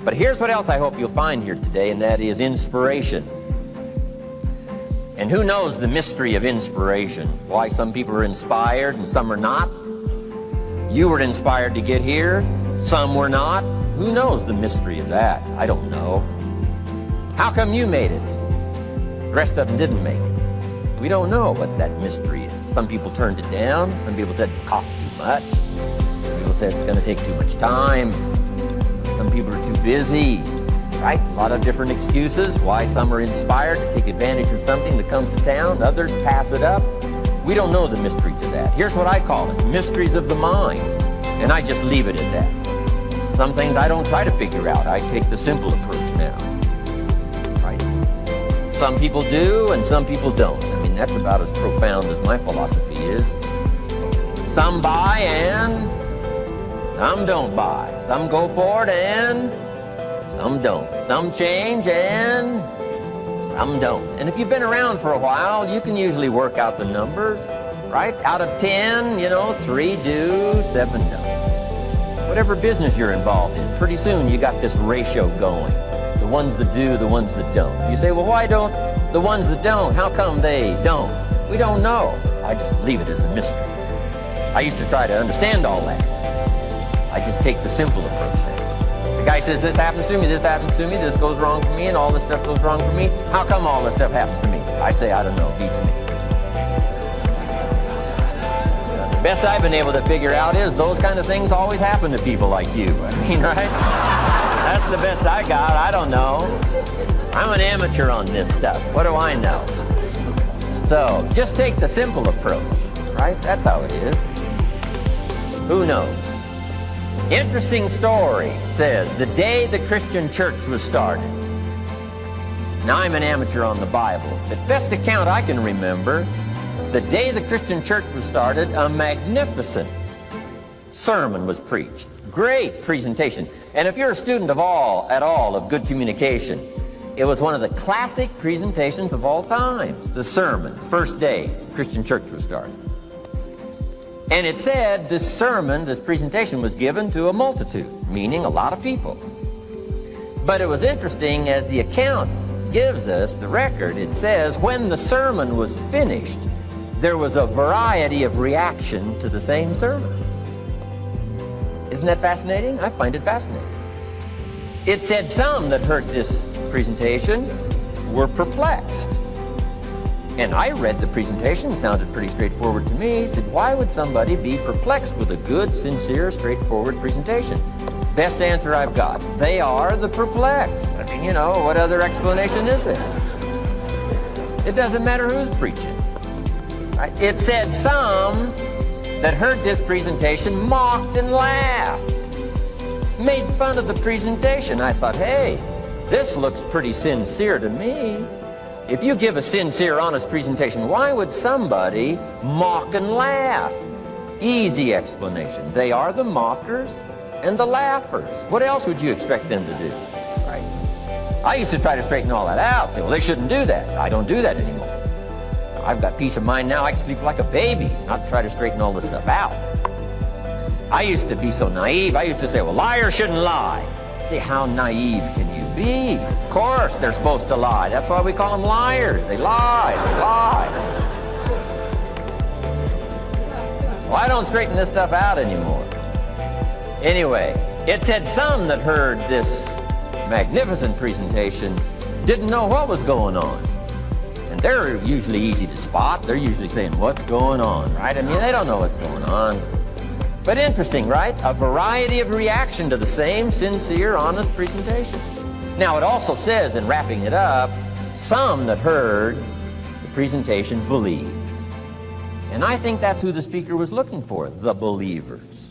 But here's what else I hope you'll find here today, and that is inspiration. And who knows the mystery of inspiration? Why some people are inspired and some are not? You were inspired to get here, some were not. Who knows the mystery of that? I don't know. How come you made it? The rest of them didn't make it. We don't know what that mystery is. Some people turned it down. Some people said it cost too much. Some people said it's going to take too much time. Some people are too busy. Right? A lot of different excuses why some are inspired to take advantage of something that comes to town. Others pass it up. We don't know the mystery to that. Here's what I call it, mysteries of the mind. And I just leave it at that. Some things I don't try to figure out. I take the simple approach now. Right? Some people do and some people don't. I mean, that's about as profound as my philosophy is. Some buy and some don't buy. Some go for it and some don't. Some change and some don't. And if you've been around for a while, you can usually work out the numbers, right? Out of 10, 3 do, 7 don't. Whatever business you're involved in, pretty soon you got this ratio going. The ones that do, the ones that don't. You say, well, why don't the ones that don't, how come they don't? We don't know. I just leave it as a mystery. I used to try to understand all that. I just take the simple approach now. The guy says, this happens to me, this happens to me, this goes wrong for me, and all this stuff goes wrong for me. How come all this stuff happens to me? I say, I don't know, beats me. The best I've been able to figure out is those kind of things always happen to people like you. I mean, right? That's the best I got. I don't know. I'm an amateur on this stuff. What do I know? So, just take the simple approach, right? That's how it is. Who knows? Interesting story says the day the Christian church was started. Now, I'm an amateur on the Bible, but best account I can remember, the day the Christian church was started, a magnificent sermon was preached. Great presentation. And if you're a student at all of good communication, it was one of the classic presentations of all times. The sermon, first day the Christian church was started. And it said this sermon, this presentation was given to a multitude, meaning a lot of people. But it was interesting, as the account gives us, the record, it says when the sermon was finished, there was a variety of reaction to the same sermon. Isn't that fascinating? I find it fascinating. It said some that heard this presentation were perplexed. And I read the presentation, it sounded pretty straightforward to me. He said, why would somebody be perplexed with a good, sincere, straightforward presentation? Best answer I've got. They are the perplexed. I mean, what other explanation is there? It doesn't matter who's preaching. Right? It said some that heard this presentation mocked and laughed, made fun of the presentation. I thought, hey, this looks pretty sincere to me. If you give a sincere, honest presentation, why would somebody mock and laugh? Easy explanation. They are the mockers and the laughers. What else would you expect them to do? Right? I used to try to straighten all that out. Say, well, they shouldn't do that. I don't do that anymore. I've got peace of mind now. I can sleep like a baby, not try to straighten all this stuff out. I used to be so naive. I used to say, well, liars shouldn't lie. See, how naive can you be? Of course they're supposed to lie. That's why we call them liars. They lie. They lie. So I don't straighten this stuff out anymore. Anyway, it said some that heard this magnificent presentation didn't know what was going on. And they're usually easy to spot. They're usually saying, what's going on, right? I mean, they don't know what's going on. But interesting, right? A variety of reaction to the same sincere, honest presentation. Now, it also says, in wrapping it up, some that heard the presentation believed. And I think that's who the speaker was looking for, the believers.